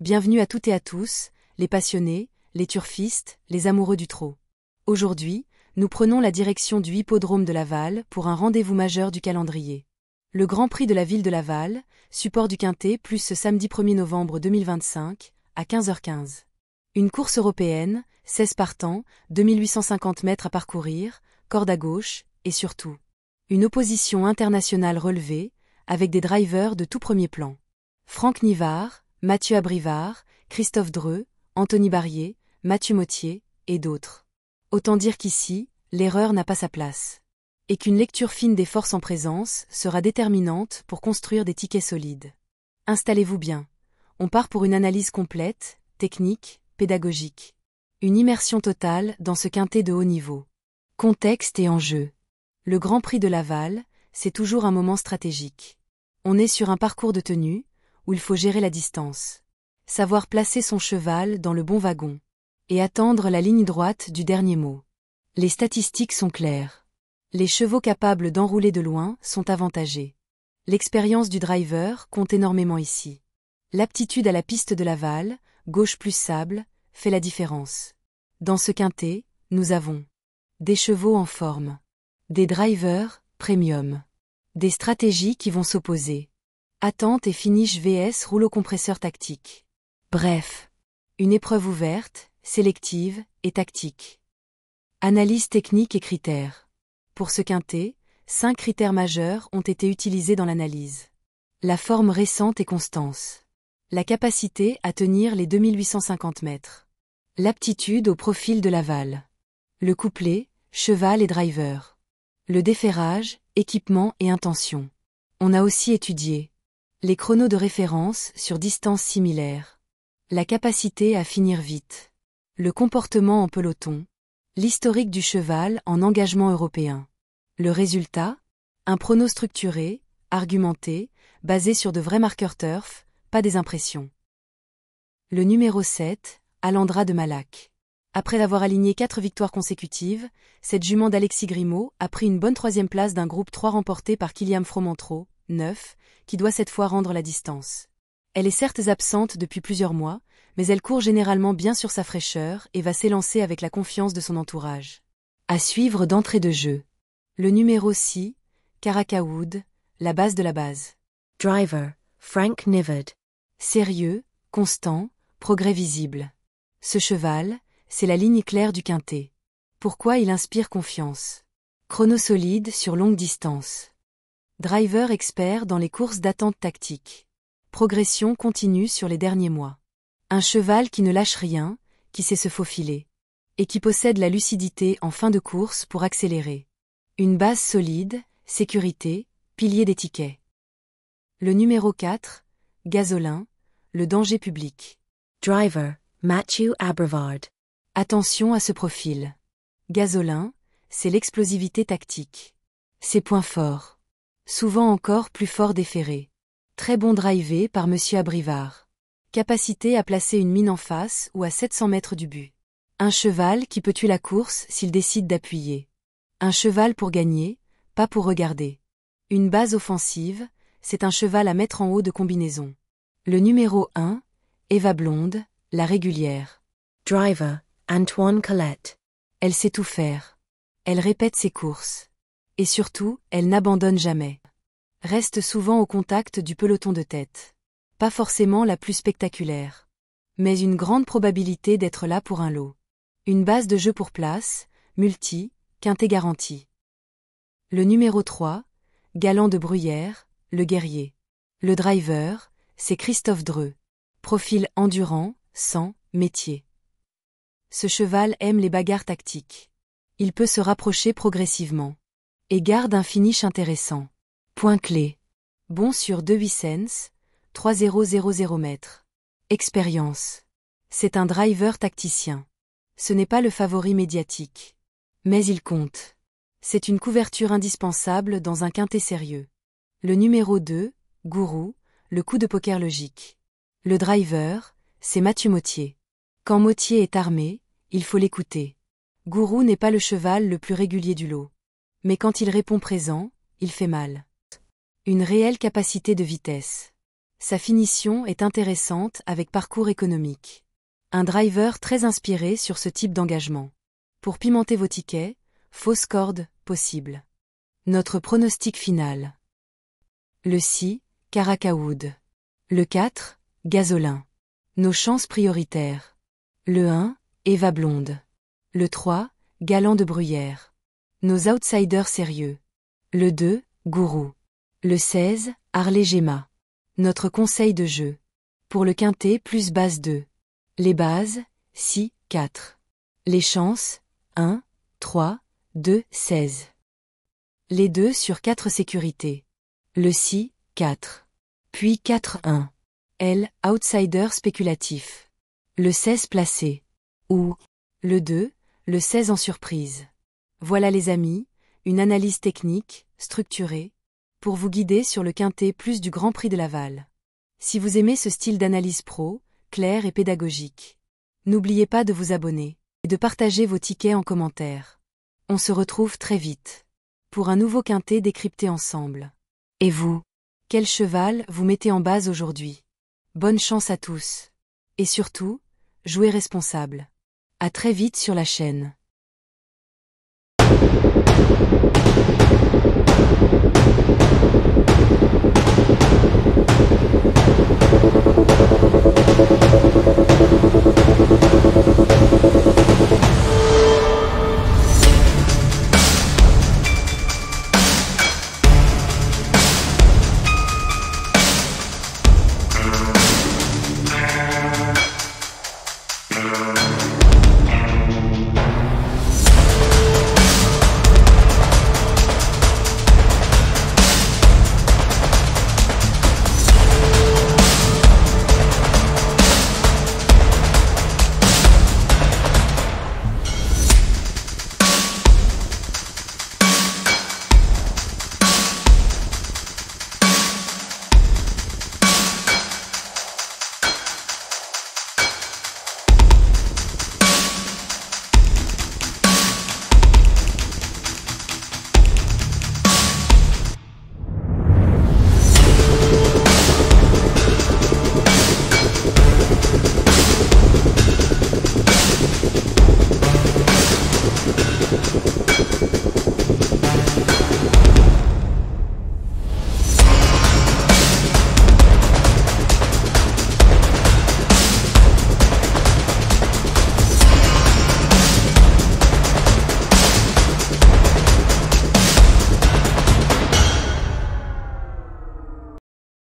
Bienvenue à toutes et à tous, les passionnés, les turfistes, les amoureux du trot. Aujourd'hui, nous prenons la direction du hippodrome de Laval pour un rendez-vous majeur du calendrier. Le Grand Prix de la ville de Laval, support du Quintet plus ce samedi 1er novembre 2025, à 15h15. Une course européenne, 16 partants, 2850 mètres à parcourir, corde à gauche, et surtout, une opposition internationale relevée, avec des drivers de tout premier plan. Franck Nivard, Mathieu Abrivard, Christophe Dreux, Anthony Barrier, Mathieu Mottier, et d'autres. Autant dire qu'ici, l'erreur n'a pas sa place. Et qu'une lecture fine des forces en présence sera déterminante pour construire des tickets solides. Installez-vous bien. On part pour une analyse complète, technique, pédagogique. Une immersion totale dans ce quintet de haut niveau. Contexte et enjeux. Le Grand Prix de Laval, c'est toujours un moment stratégique. On est sur un parcours de tenue, où il faut gérer la distance. Savoir placer son cheval dans le bon wagon. Et attendre la ligne droite du dernier mot. Les statistiques sont claires. Les chevaux capables d'enrouler de loin sont avantagés. L'expérience du driver compte énormément ici. L'aptitude à la piste de Laval, gauche plus sable, fait la différence. Dans ce quintet, nous avons des chevaux en forme. Des drivers, premium. Des stratégies qui vont s'opposer. Attente et finish vs rouleau compresseur tactique. Bref, une épreuve ouverte, sélective et tactique. Analyse technique et critères. Pour ce quintet, 5 critères majeurs ont été utilisés dans l'analyse. La forme récente et constance. La capacité à tenir les 2850 mètres. L'aptitude au profil de Laval. Le couplet, cheval et driver. Le déferrage, équipement et intention. On a aussi étudié les chronos de référence sur distance similaire. La capacité à finir vite. Le comportement en peloton. L'historique du cheval en engagement européen. Le résultat, un prono structuré, argumenté, basé sur de vrais marqueurs turf, pas des impressions. Le numéro 7, Alandra de Malac. Après avoir aligné 4 victoires consécutives, cette jument d'Alexis Grimaud a pris une bonne 3e place d'un groupe 3 remporté par Kylian Fromentreau, 9, qui doit cette fois rendre la distance. Elle est certes absente depuis plusieurs mois, mais elle court généralement bien sur sa fraîcheur et va s'élancer avec la confiance de son entourage. À suivre d'entrée de jeu. Le numéro 6, Caracaoud, la base de la base. Driver, Frank Nivard. Sérieux, constant, progrès visible. Ce cheval, c'est la ligne claire du quintet. Pourquoi il inspire confiance? Chrono solide sur longue distance. Driver expert dans les courses d'attente tactique. Progression continue sur les derniers mois. Un cheval qui ne lâche rien, qui sait se faufiler. Et qui possède la lucidité en fin de course pour accélérer. Une base solide, sécurité, pilier des tickets. Le numéro 4, Gasolin, le danger public. Driver, Mathieu Abrivard. Attention à ce profil. Gasolin, c'est l'explosivité tactique. Ses points forts. Souvent encore plus fort déféré. Très bon drivé par Monsieur Abrivard. Capacité à placer une mine en face ou à 700 mètres du but. Un cheval qui peut tuer la course s'il décide d'appuyer. Un cheval pour gagner, pas pour regarder. Une base offensive, c'est un cheval à mettre en haut de combinaison. Le numéro 1, Eva Blonde, la régulière. Driver, Antoine Colette. Elle sait tout faire. Elle répète ses courses. Et surtout, elle n'abandonne jamais. Reste souvent au contact du peloton de tête. Pas forcément la plus spectaculaire. Mais une grande probabilité d'être là pour un lot. Une base de jeu pour place, multi, quintet garanti. Le numéro 3, Galant de Bruyère, le guerrier. Le driver, c'est Christophe Dreux. Profil endurant, sang, métier. Ce cheval aime les bagarres tactiques. Il peut se rapprocher progressivement. Et garde un finish intéressant. Point clé. Bon sur 2 3000 mètres. Expérience. C'est un driver tacticien. Ce n'est pas le favori médiatique. Mais il compte. C'est une couverture indispensable dans un quintet sérieux. Le numéro 2, Gourou, le coup de poker logique. Le driver, c'est Mathieu Mottier. Quand Mottier est armé, il faut l'écouter. Gourou n'est pas le cheval le plus régulier du lot. Mais quand il répond présent, il fait mal. Une réelle capacité de vitesse. Sa finition est intéressante avec parcours économique. Un driver très inspiré sur ce type d'engagement. Pour pimenter vos tickets, fausse corde, possible. Notre pronostic final. Le 6, Caracaoud. Le 4, Gasolin. Nos chances prioritaires. Le 1, Eva Blonde. Le 3, Galant de Bruyère. Nos outsiders sérieux. Le 2, Gourou. Le 16, Harley Gemma. Notre conseil de jeu. Pour le quintet plus base 2. Les bases, 6, 4. Les chances, 1, 3, 2, 16. Les 2 sur 4 sécurités. Le 6, 4. Puis 4, 1. L, outsider spéculatif. Le 16 placé. Ou le 2, le 16 en surprise. Voilà les amis, une analyse technique, structurée, pour vous guider sur le quintet plus du Grand Prix de Laval. Si vous aimez ce style d'analyse pro, clair et pédagogique, n'oubliez pas de vous abonner et de partager vos tickets en commentaire. On se retrouve très vite pour un nouveau quintet décrypté ensemble. Et vous, quel cheval vous mettez en base aujourd'hui? Bonne chance à tous. Et surtout, jouez responsable. À très vite sur la chaîne.